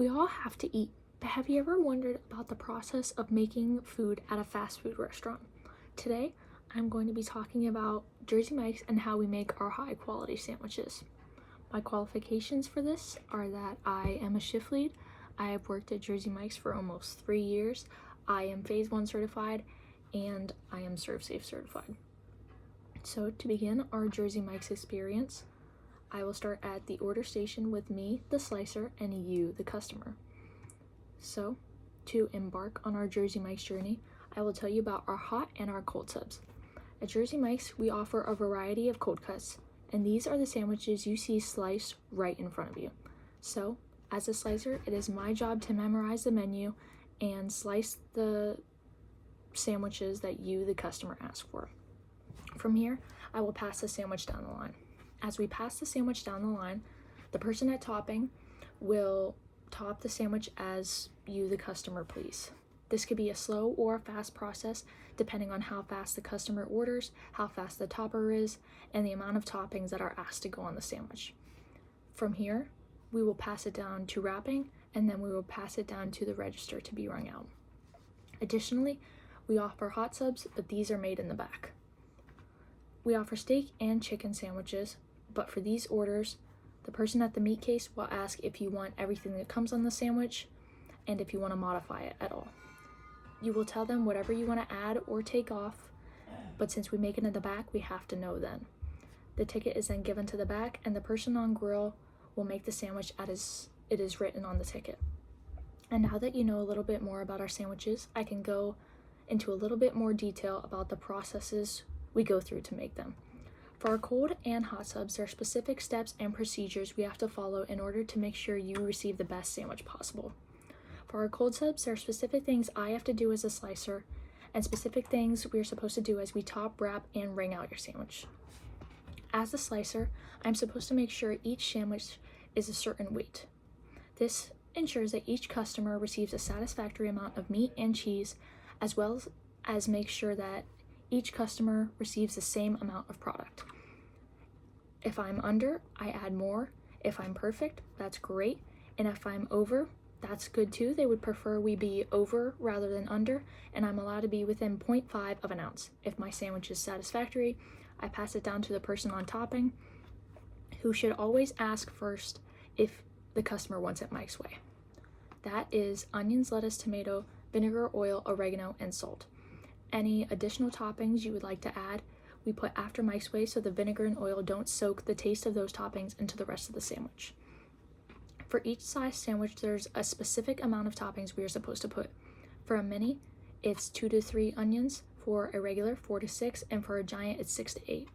We all have to eat, but have you ever wondered about the process of making food at a fast food restaurant? Today, I'm going to be talking about Jersey Mike's and how we make our high quality sandwiches. My qualifications for this are that I am a shift lead. I have worked at Jersey Mike's for almost 3 years. I am Phase 1 certified and I am ServSafe certified. So to begin our Jersey Mike's experience, I will start at the order station with me, the slicer, and you, the customer. So, to embark on our Jersey Mike's journey, I will tell you about our hot and our cold subs. At Jersey Mike's, we offer a variety of cold cuts, and these are the sandwiches you see sliced right in front of you. So, as a slicer, it is my job to memorize the menu and slice the sandwiches that you, the customer, ask for. From here, I will pass the sandwich down the line. As we pass the sandwich down the line, the person at topping will top the sandwich as you, the customer, please. This could be a slow or a fast process depending on how fast the customer orders, how fast the topper is, and the amount of toppings that are asked to go on the sandwich. From here, we will pass it down to wrapping, and then we will pass it down to the register to be rung out. Additionally, we offer hot subs, but these are made in the back. We offer steak and chicken sandwiches, but for these orders, the person at the meat case will ask if you want everything that comes on the sandwich and if you want to modify it at all. You will tell them whatever you want to add or take off, but since we make it in the back, we have to know then. The ticket is then given to the back, and the person on grill will make the sandwich as it is written on the ticket. And now that you know a little bit more about our sandwiches, I can go into a little bit more detail about the processes we go through to make them. For our cold and hot subs, there are specific steps and procedures we have to follow in order to make sure you receive the best sandwich possible. For our cold subs, there are specific things I have to do as a slicer and specific things we are supposed to do as we top, wrap, and ring out your sandwich. As a slicer, I'm supposed to make sure each sandwich is a certain weight. This ensures that each customer receives a satisfactory amount of meat and cheese, as well as make sure that each customer receives the same amount of product. If I'm under, I add more. If I'm perfect, that's great. And if I'm over, that's good too. They would prefer we be over rather than under, and I'm allowed to be within 0.5 of an ounce. If my sandwich is satisfactory, I pass it down to the person on topping, who should always ask first if the customer wants it Mike's way. That is onions, lettuce, tomato, vinegar, oil, oregano, and salt. Any additional toppings you would like to add, we put after Mike's way so the vinegar and oil don't soak the taste of those toppings into the rest of the sandwich. For each size sandwich, there's a specific amount of toppings we are supposed to put. For a mini, it's 2 to 3 onions. For a regular, 4 to 6, and for a giant, it's 6 to 8.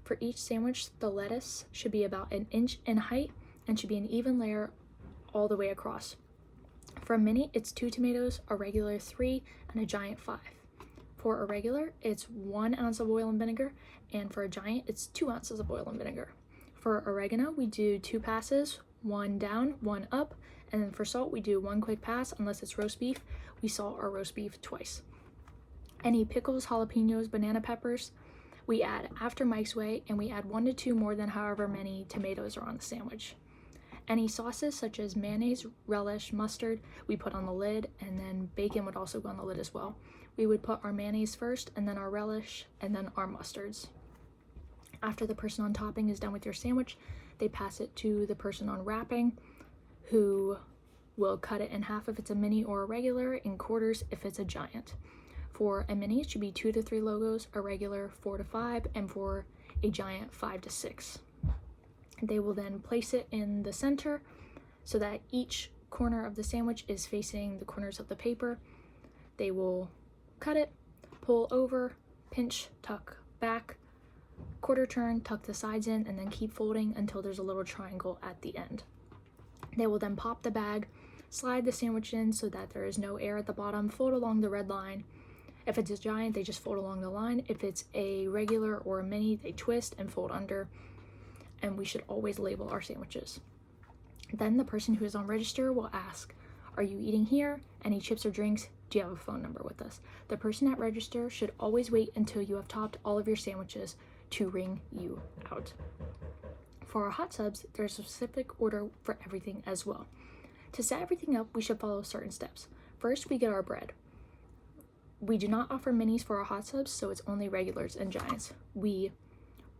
For each sandwich, the lettuce should be about 1 inch in height and should be an even layer all the way across. For a mini, it's 2 tomatoes, a regular 3, and a giant 5. For a regular, it's 1 ounce of oil and vinegar, and for a giant, it's 2 ounces of oil and vinegar. For oregano, we do 2 passes, 1 down, 1 up, and then for salt, we do 1 quick pass. Unless it's roast beef, we salt our roast beef twice. Any pickles, jalapenos, banana peppers, we add after Mike's way, and we add 1 to 2 more than however many tomatoes are on the sandwich. Any sauces such as mayonnaise, relish, mustard, we put on the lid, and then bacon would also go on the lid as well. We would put our mayonnaise first, and then our relish, and then our mustards. After the person on topping is done with your sandwich, they pass it to the person on wrapping, who will cut it in half if it's a mini or a regular, in quarters if it's a giant. For a mini, it should be 2 to 3 logos, a regular 4 to 5, and for a giant 5 to 6. They will then place it in the center so that each corner of the sandwich is facing the corners of the paper. They will cut it, pull over, pinch, tuck back, quarter turn, tuck the sides in, and then keep folding until there's a little triangle at the end. They will then pop the bag, slide the sandwich in so that there is no air at the bottom, fold along the red line. If it's a giant, they just fold along the line. If it's a regular or a mini, they twist and fold under. And we should always label our sandwiches. Then the person who is on register will ask, "Are you eating here? Any chips or drinks? Do you have a phone number with us?" The person at register should always wait until you have topped all of your sandwiches to ring you out. For our hot subs, there's a specific order for everything as well. To set everything up, we should follow certain steps. First, we get our bread. We do not offer minis for our hot subs, so it's only regulars and giants. We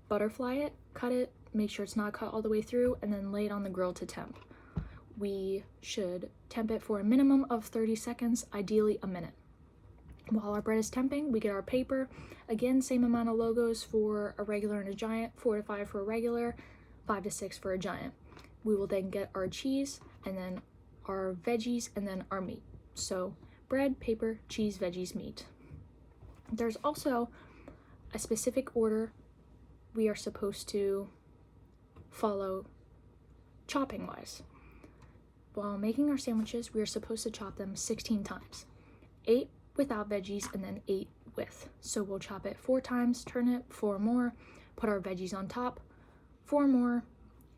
butterfly it, cut it, make sure it's not cut all the way through, and then lay it on the grill to temp. We should temp it for a minimum of 30 seconds, ideally a minute. While our bread is temping, we get our paper. Again, same amount of logos for a regular and a giant, 4 to 5 for a regular, 5 to 6 for a giant. We will then get our cheese, and then our veggies, and then our meat. So bread, paper, cheese, veggies, meat. There's also a specific order we are supposed to follow chopping wise. While making our sandwiches, we are supposed to chop them 16 times. 8 without veggies and then 8 with. So we'll chop it 4 times, turn it 4 more, put our veggies on top, 4 more,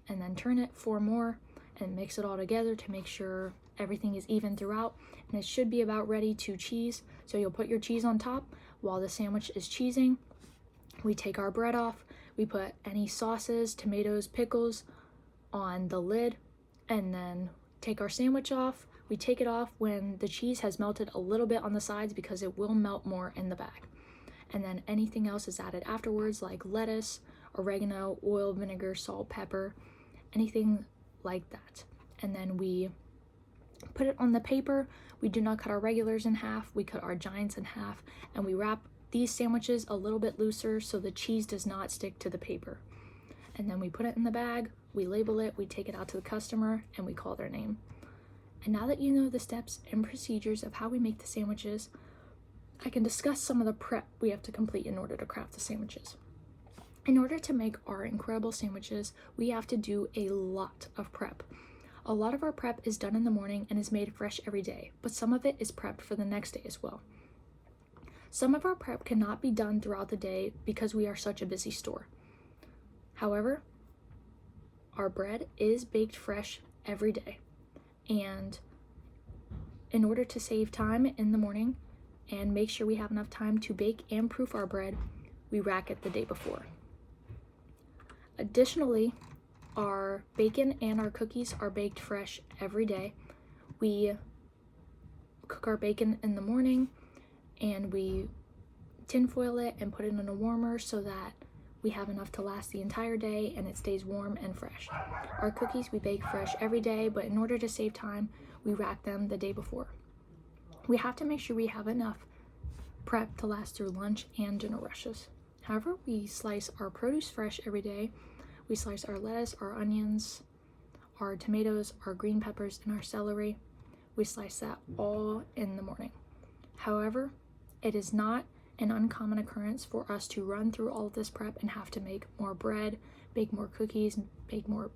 and then turn it 4 more, and mix it all together to make sure everything is even throughout. And it should be about ready to cheese. So you'll put your cheese on top while the sandwich is cheesing. We take our bread off, we put any sauces, tomatoes, pickles on the lid, and then take our sandwich off. We take it off when the cheese has melted a little bit on the sides because it will melt more in the bag. And then anything else is added afterwards, like lettuce, oregano, oil, vinegar, salt, pepper, anything like that. And then we put it on the paper. We do not cut our regulars in half, we cut our giants in half, and we wrap these sandwiches a little bit looser so the cheese does not stick to the paper. And then we put it in the bag, we label it, we take it out to the customer, and we call their name. And now that you know the steps and procedures of how we make the sandwiches, I can discuss some of the prep we have to complete in order to craft the sandwiches. In order to make our incredible sandwiches, we have to do a lot of prep. A lot of our prep is done in the morning and is made fresh every day, but some of it is prepped for the next day as well. Some of our prep cannot be done throughout the day because we are such a busy store. However, our bread is baked fresh every day. And in order to save time in the morning and make sure we have enough time to bake and proof our bread, we rack it the day before. Additionally, our bacon and our cookies are baked fresh every day. We cook our bacon in the morning and we tinfoil it and put it in a warmer so that we have enough to last the entire day and it stays warm and fresh. Our cookies we bake fresh every day, but in order to save time, we rack them the day before. We have to make sure we have enough prep to last through lunch and dinner rushes. However, we slice our produce fresh every day. We slice our lettuce, our onions, our tomatoes, our green peppers, and our celery. We slice that all in the morning. However, it is not an uncommon occurrence for us to run through all of this prep and have to make more bread, bake more cookies, bake more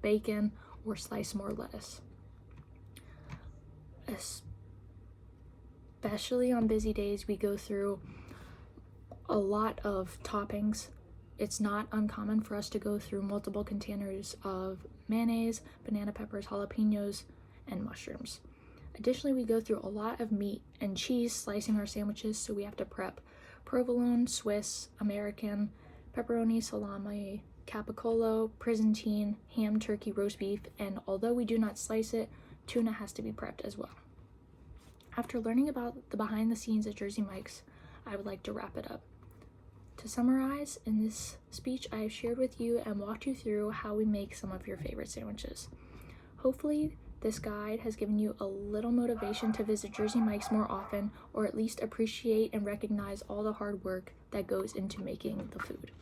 bacon, or slice more lettuce. Especially on busy days, we go through a lot of toppings. It's not uncommon for us to go through multiple containers of mayonnaise, banana peppers, jalapenos, and mushrooms. Additionally, we go through a lot of meat and cheese slicing our sandwiches, so we have to prep provolone, Swiss, American, pepperoni, salami, capicola, Byzantine, ham, turkey, roast beef, and although we do not slice it, tuna has to be prepped as well. After learning about the behind the scenes at Jersey Mike's, I would like to wrap it up. To summarize, in this speech I have shared with you and walked you through how we make some of your favorite sandwiches. Hopefully, this guide has given you a little motivation to visit Jersey Mike's more often, or at least appreciate and recognize all the hard work that goes into making the food.